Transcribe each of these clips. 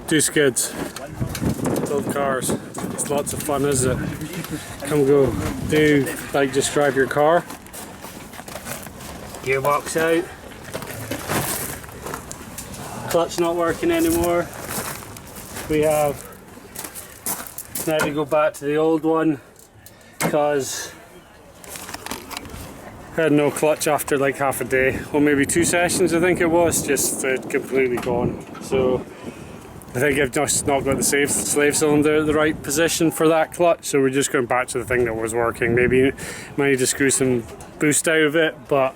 Do skids, build cars. It's lots of fun, isn't it? Come go, do like just drive your car. Gearbox out. Clutch not working anymore. We have now to go back to the old one because I had no clutch after like half a day, or maybe 2 sessions I think it was, just completely gone. So I think I've just not got the slave cylinder at the right position for that clutch, so we're just going back to the thing that was working. Maybe might need to screw some boost out of it, but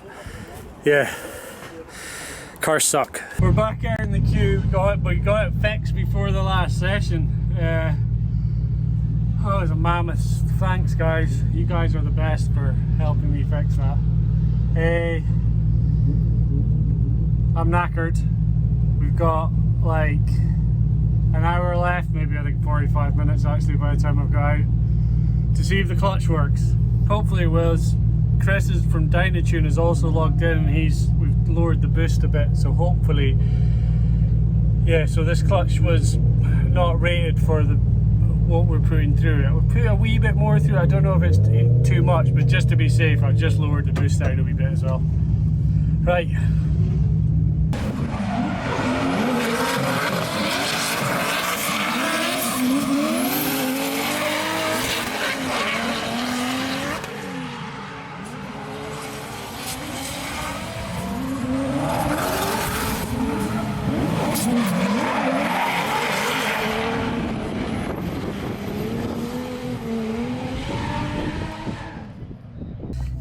yeah, cars suck. We're back here in the queue. We got it fixed before the last session. Oh, it was a mammoth. Thanks guys, you guys are the best for helping me fix that. I'm knackered. We've got like an hour left, maybe I think 45 minutes actually by the time I've got out, to see if the clutch works. Hopefully it will. Chris is from Dynatune is also logged in, and we've lowered the boost a bit, so hopefully, yeah. So this clutch was not rated for what we're putting through it. We'll put a wee bit more through. I don't know if it's too much, but just to be safe, I've just lowered the boost down a wee bit as well. Right.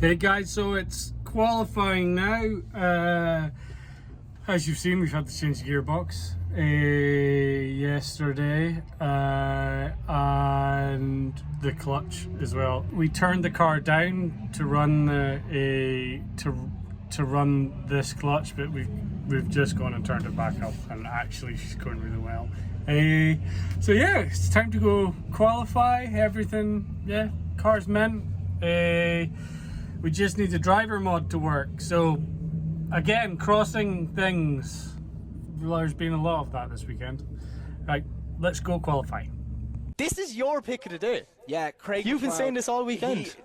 Hey guys, so it's qualifying now. As you've seen, we've had to change the gearbox yesterday, and the clutch as well. We turned the car down to run to run this clutch, but we've just gone and turned it back up, and actually she's going really well. So yeah, it's time to go qualify everything. Yeah, car's mint. We just need the driver mod to work. So again, crossing things. There's been a lot of that this weekend. Right, let's go qualify. This is your pick of the day. Yeah, Craig. You've been saying this all weekend.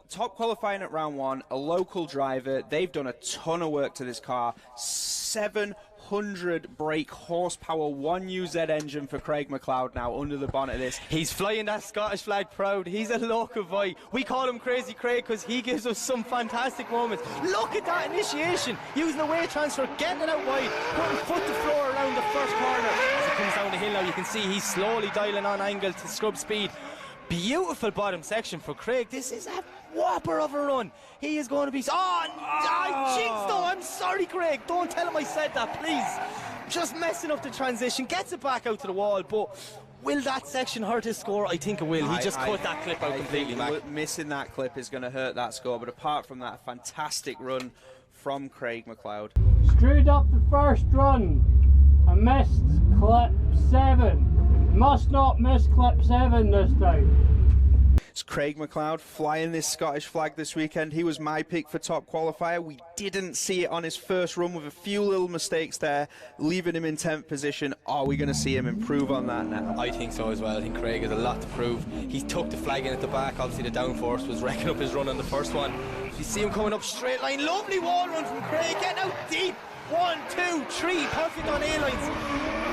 Top qualifying at round 1, a local driver. They've done a ton of work to this car. 700 brake horsepower, 1UZ engine for Craig McLeod now under the bonnet of this. He's flying that Scottish flag proud. He's a local boy. We call him Crazy Craig because he gives us some fantastic moments. Look at that initiation, using the weight transfer, getting it out wide, putting foot to floor around the first corner. As it comes down the hill now, you can see he's slowly dialing on angle to scrub speed. Beautiful bottom section for Craig. This is a whopper of a run. He is going to be... I jinxed him. I'm sorry, Craig. Don't tell him I said that, please. Just messing up the transition. Gets it back out to the wall, but will that section hurt his score? I think it will. He just cut that clip out completely, Mac. Missing that clip is going to hurt that score, but apart from that, fantastic run from Craig McLeod. Screwed up the first run. I missed clip 7. Must not miss clip 7 this time. It's Craig McLeod flying this Scottish flag this weekend. He was my pick for top qualifier. We didn't see it on his first run with a few little mistakes there, leaving him in 10th position. Are we going to see him improve on that now? I think so as well. I think Craig has a lot to prove. He took the flag in at the back. Obviously the downforce was wrecking up his run on the first one. You see him coming up straight line. Lovely wall run from Craig, getting out deep. 1, 2, 3, perfect on A-lines.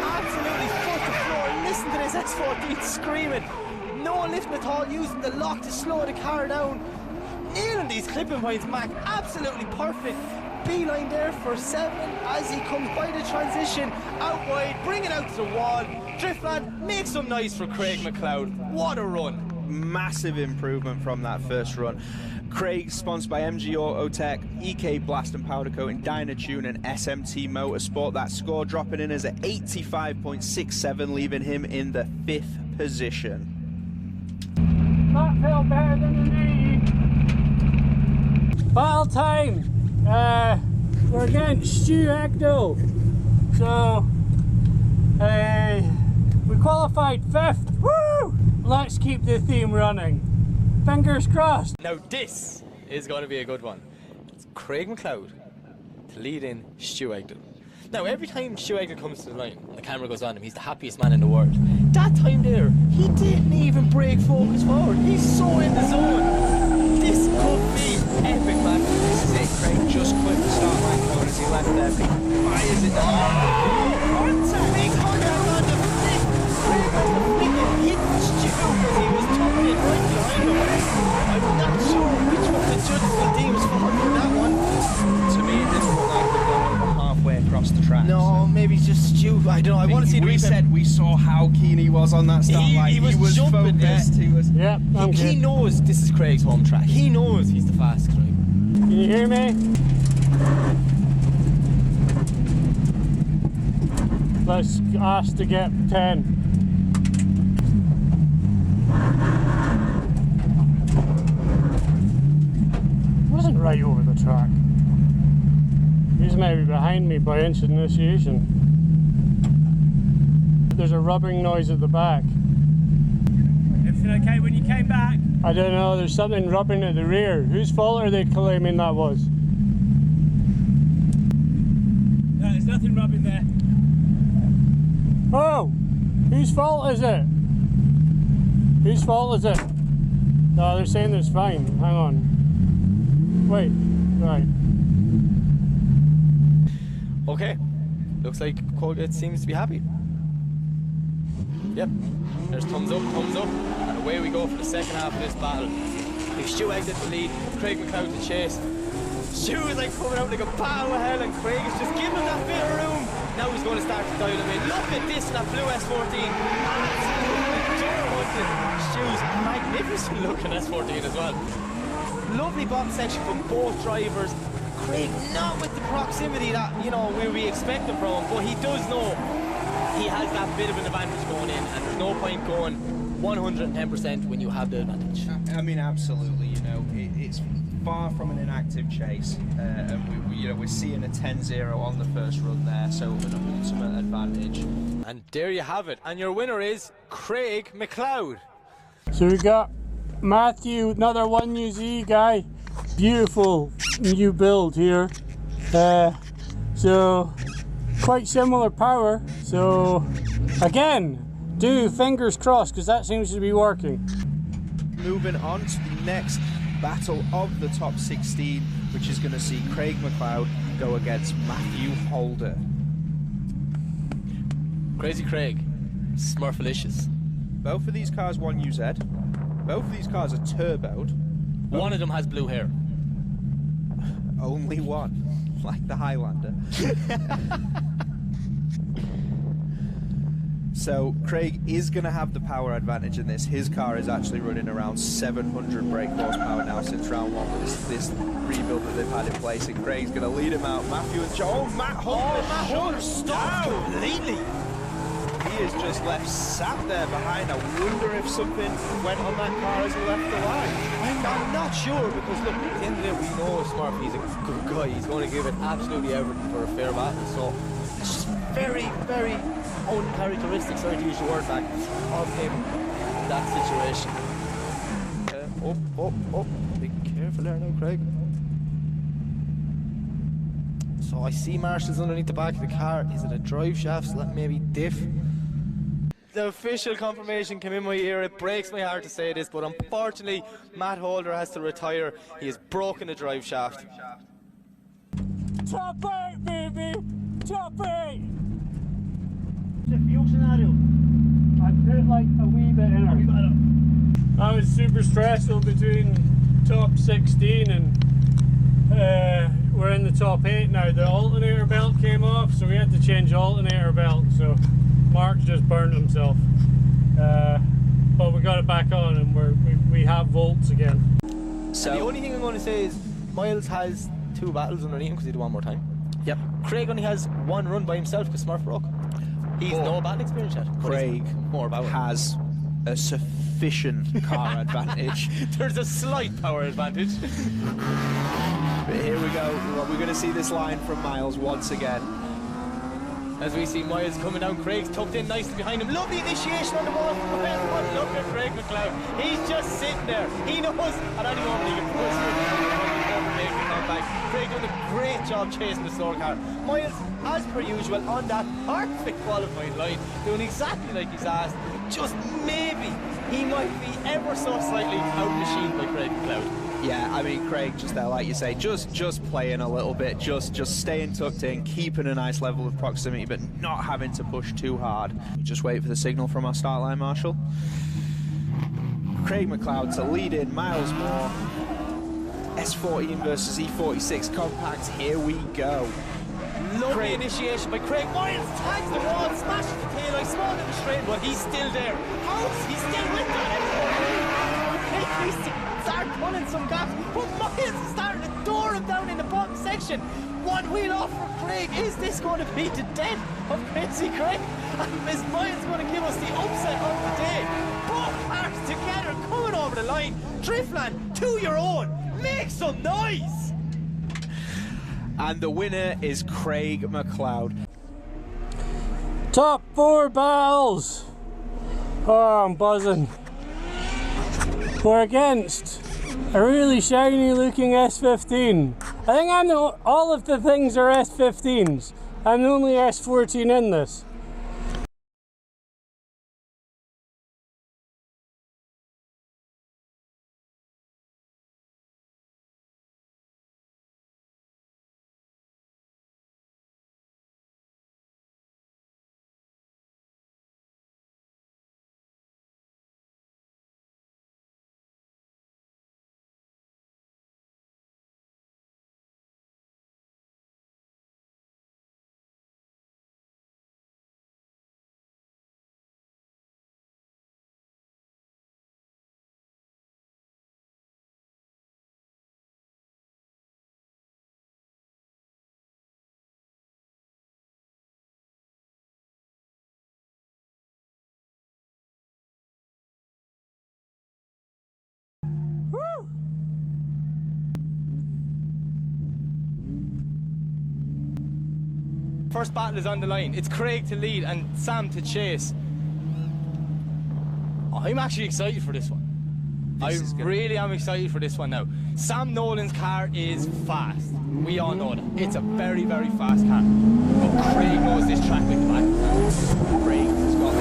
Absolutely foot to floor. Listen to this S14 screaming. No lifting at all, using the lock to slow the car down. Nailing these clipping points, Mac. Absolutely perfect. Beeline there for 7 as he comes by the transition. Out wide, bring it out to the wall. Driftland makes some nice for Craig McLeod. What a run. Massive improvement from that first run. Craig, sponsored by MG Autotech, EK Blast and Powder Coating, Dynatune and SMT Motorsport. That score dropping in as an 85.67, leaving him in the 5th position. That felt better than the knee. Battle time. We're against Stu Egdo. So, we qualified 5th. Woo! Let's keep the theme running. Fingers crossed. Now this is going to be a good one. It's Craig McLeod to lead in Stu Egdon. Now, every time Shoemaker comes to the line and the camera goes on him, he's the happiest man in the world. That time there, he didn't even break focus forward. He's so in the zone. This could be epic, man. This is it. Craig just quit the start line corner as he left there. Big fires it down. Big contact on the flick. Craig has the flick and hit Stu because he was tucking it right behind him. I'm not sure which one the judges will deem was fault in that one. To me, this looked like they've gone over halfway across the track. No, maybe it's just Stu. I don't know. I want to see the We replay. said we saw how keen he was on that start line. He was jumping focused. there. He was. Yep, I'm He good. knows this is Craig's home track. He knows he's the fastest, Craig. Can you hear me? Let's ask to get 10. Wasn't right over the track. He's maybe behind me by inch initiation. There's a rubbing noise at the back. Everything okay when you came back? I don't know, there's something rubbing at the rear. Whose fault are they claiming that was? No, there's nothing rubbing there. Oh! Whose fault is it? Whose fault is it? No, they're saying it's fine. Hang on. Wait, right. Okay. Looks like Colgate seems to be happy. Yep. There's thumbs up, and away we go for the second half of this battle. If Stu exits the lead, Craig McLeod to chase. Stu is like coming out like a bat out of hell, and Craig is just giving him that bit of room. Now he's going to start to dial him in. Look at this in that blue S14. Stu's magnificent looking S14 as well. Lovely bottom section from both drivers. Craig not with the proximity that, you know, we expect him from him, but he does know he has that bit of an advantage going in, and there's no point going 110% when you have the advantage. I mean, absolutely. You know, it's far from an inactive chase, and we're seeing a 10-0 on the first run there, so an ultimate advantage. And there you have it. And your winner is Craig McLeod. So we got Matthew, another 1UZ guy. Beautiful new build here. So quite similar power. So again, do fingers crossed because that seems to be working. Moving on to the next battle of the top 16, which is going to see Craig McLeod go against Matthew Holder. Crazy Craig, Smurfalicious. Both of these cars 1UZ. Both of these cars are turboed. One of them has blue hair. Only one, like the Highlander. So Craig is going to have the power advantage in this. His car is actually running around 700 brake horsepower now since round one with this rebuild that they've had in place, and Craig's going to lead him out. Matthew and Joe. Matt Holder stopped completely. He is just left sat there behind. I wonder if something went on that car as he left the line. I'm not sure, because look, at the end of the day, we know Smurf, he's a good guy. He's going to give it absolutely everything for a fair battle. So it's just very, very uncharacteristic, sorry to use the word back, of him in that situation. Be careful there now, Craig. So I see marshals underneath the back of the car. Is it a drive shaft? So that may be diff. The official confirmation came in my ear. It breaks my heart to say this, but unfortunately Matt Holder has to retire. He has broken the drive shaft. Top 8, baby! Top 8! The fuel scenario. I put it like a wee bit in her. That was super stressful between top 16 and we're in the top 8 now. The alternator belt came off, so we had to change alternator belt. So Mark just burned himself. But we got it back on, and we have volts again. So the only thing I'm going to say is Miles has 2 battles underneath him because he did one more time. Yep. Craig only has 1 run by himself because Smurf broke. He's no battle experience yet. Craig more about has a sufficient car advantage. There's a slight power advantage. But here we go. We're going to see this line from Miles once again. As we see Miles coming down, Craig's tucked in nicely behind him. Lovely initiation on the wall. Look at Craig McLeod. He's just sitting there. He knows at any moment he can push through. Make the comeback. Craig doing a great job chasing the slower car. Miles, as per usual, on that perfect qualifying line, doing exactly like he's asked. Just maybe he might be ever so slightly out-machined by Craig McLeod. Yeah, I mean, Craig, just there, like you say, just playing a little bit, just staying tucked in, keeping a nice level of proximity, but not having to push too hard. We just wait for the signal from our start line marshal. Craig McLeod to lead in, miles more. S14 versus E46 compacts, here we go. Lovely initiation by Craig. Miles tags the wall, smashes the tail, I small in the straight, but he's still there. House, he's still with that. Craig needs to start pulling some gaps, but Miles is starting to door him down in the bottom section. One wheel off for Craig. Is this going to be the death of Crazy Craig? And is Miles going to give us the upset of the day? Both cars together coming over the line. Driftland, to your own. Make some noise! And the winner is Craig McLeod. Top 4 battles! Oh, I'm buzzing. We're against a really shiny looking S15. I think all of the things are S15s. I'm the only S14 in this. First battle is on the line. It's Craig to lead and Sam to chase. I'm actually excited for this one. I really am excited for this one now. Sam Nolan's car is fast. We all know that. It's a very, very fast car. But Craig knows this track like the back. Craig has got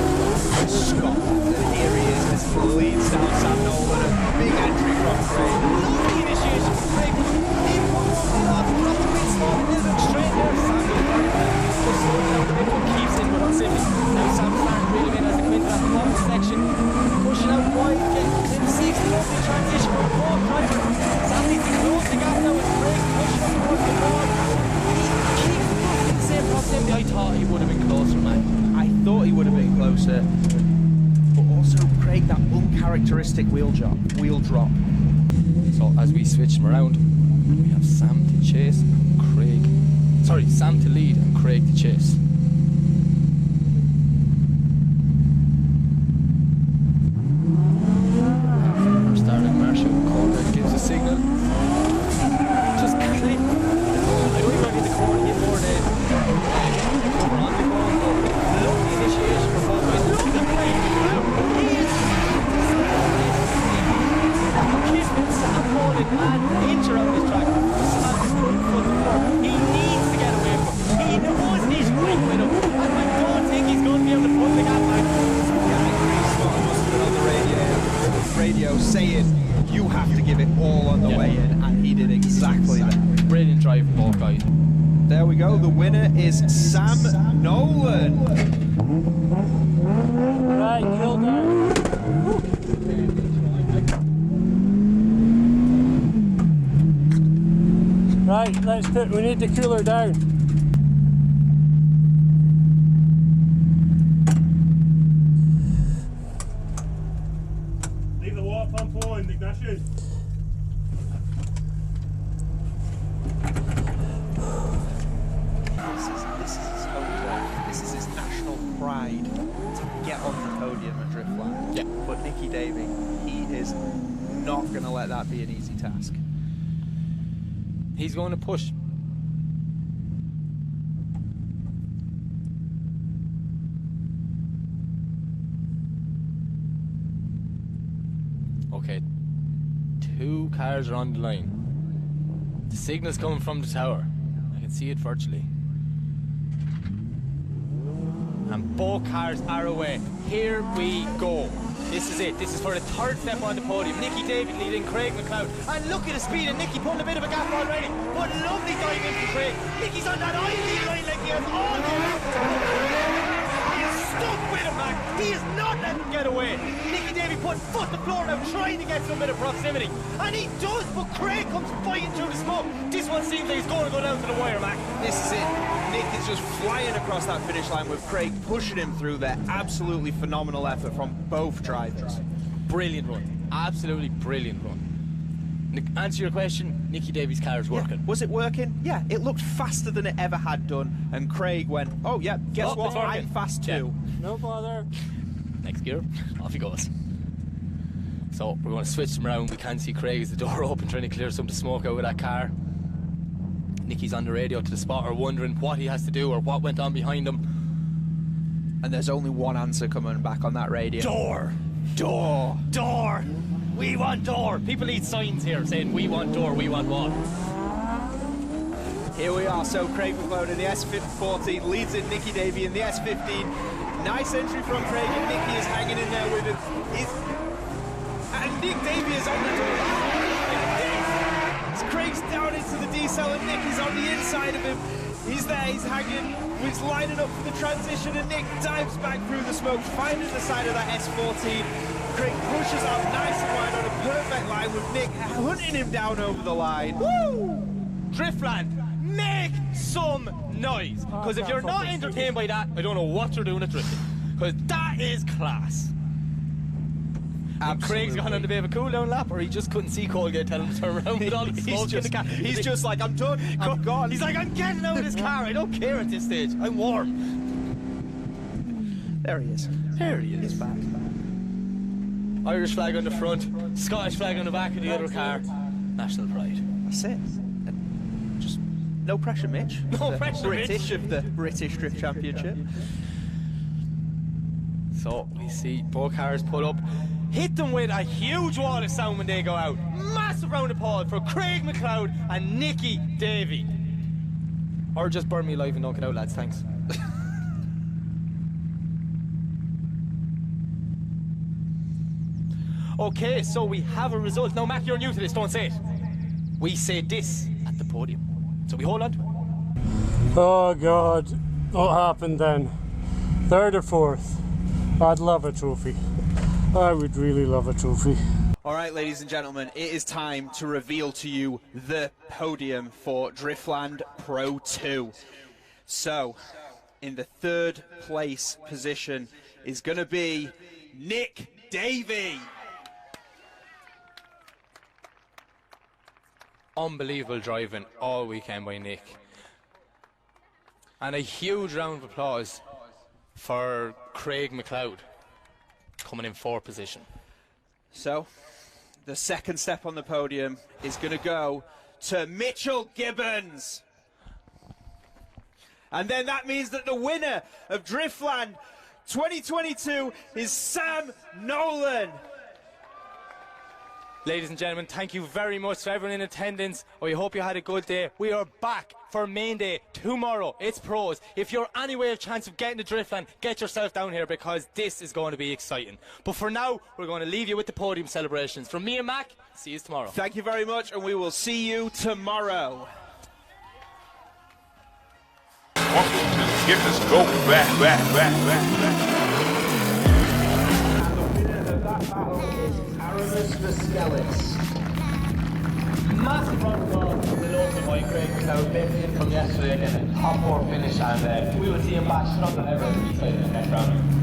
this Scott. And here he is, this leads down Sam Nolan. A big entry from Craig. Lovely initiation from Craig. He wants to get off, drop the wheel slow, a little bit straight there. Sam goes very well. Just slowing down the bit, but keeps in with proximity. Now Sam's starting to reel him in as the Quinton at the bottom section. Pushing out wide, getting in 60, lovely transition from Paul Driver. Sam needs to close the gap now with Craig pushing up towards the ball. He keeps in the same proximity. I thought he would have been closer, man. I thought he would have been closer. But also, Craig, that uncharacteristic wheel drop. So as we switch them around, we have Sam to chase, Sam to lead and Craig to chase. Our starting marshal, Calder, gives a signal. Just clip. I don't even need the corner hit more than cover on the ball. Lovely initiation for both guys. Look at Craig. He is keeping Sam Nolan an inch around this track. Sam's front foot to floor. He needs to get away from him. He knows he's right with him. And I don't think he's going to be able to pull the gap back. On the radio saying you have to give it all on the way in, and he did exactly that. Brilliant drive from both guys. There we go, the winner is Sam Nolan. Right, kill down. Right, we need to cool her down. Leave the water pump on, ignition. This is his home turf. This is his national pride to get on the podium at Driftland. Yeah. But Nicky Davey, he is not going to let that be an easy task. He's going to push. Okay. 2 cars are on the line. The signal's coming from the tower. I can see it virtually. And both cars are away. Here we go. This is it. This is for the third step on the podium. Nicky David leading Craig McLeod. And look at the speed of Nicky putting a bit of a gap already. But lovely dive in for Craig. Nicky's on that ideal line like he has all day. He is stuck with him, man. He is not letting him get away. Nicky David putting foot to the floor now, trying to get some bit of proximity. And he does, but Craig comes fighting through the smoke. This one seems like he's going to go down to the wire, Mac. This is it. Nick is just flying across that finish line with Craig pushing him through there. Absolutely phenomenal effort from both drivers. Brilliant run. Absolutely brilliant run. Answer your question, Nicky Davies' car is working. Yeah. Was it working? Yeah, it looked faster than it ever had done. And Craig went, oh yeah, guess what? I'm fast too. Yeah. No bother. Next gear, off he goes. So we're going to switch them around. We can see Craig as the door open, trying to clear some of the smoke out of that car. Nicky's on the radio to the spotter, wondering what he has to do or what went on behind him. And there's only one answer coming back on that radio. Door! Door! Door! We want door! People need signs here saying we want door, we want what? Here we are, so Craig McLeod in the S14 leads in Nicky Davey in the S15. Nice entry from Craig, and Nicky is hanging in there with him. And Nick Davey is on the door. Craig's down into the decel and Nick is on the inside of him. He's there, he's hanging, he's lining up for the transition, and Nick dives back through the smoke, finding the side of that S14. Craig pushes up nice and wide on a perfect line with Nick hunting him down over the line. Woo! Driftland, make some noise. Because if you're not entertained by that, I don't know what you're doing at drifting. Because that is class. And Craig's gone on a bit of a cool down lap, or he just couldn't see Colgate telling him to turn around with all the smoke in the car. He's just like, I'm done, I'm gone. He's like, I'm getting out of this car, I don't care at this stage, I'm warm. There he is. There he is. He's back. Irish flag on the front, Scottish flag on the back of the other car. National pride. That's it. And just no pressure, Mitch. No pressure, British Mitch. of the British Drift Championship. So we see both cars pull up. Hit them with a huge wall of sound when they go out. Massive round of applause for Craig McLeod and Nicky Davey. Or just burn me alive and don't get out, lads, thanks. Okay, so we have a result. Now, Mac, you're new to this, don't say it. We say this at the podium. So we hold on to it. Oh God, what happened then? Third or fourth? I'd love a trophy. I would really love a trophy. All right, ladies and gentlemen, it is time to reveal to you the podium for Driftland Pro 2. So, in the third place position is going to be Nick Davey. Unbelievable driving all weekend by Nick. And a huge round of applause for Craig McLeod, coming in fourth position. So, the second step on the podium is going to go to Mitchell Gibbons. And then that means that the winner of Driftland 2022 is Sam Nolan. Ladies and gentlemen, thank you very much to everyone in attendance. We hope you had a good day. We are back for main day tomorrow. It's pros. If you're any way of chance of getting to Driftland, get yourself down here because this is going to be exciting. But for now, we're going to leave you with the podium celebrations. From me and Mac, see you tomorrow. Thank you very much, and we will see you tomorrow. Get this go back. Massive round of applause for the local boy Craig McLeod, lifting from yesterday in a top four finish, and we will see him back stronger than ever in the next round.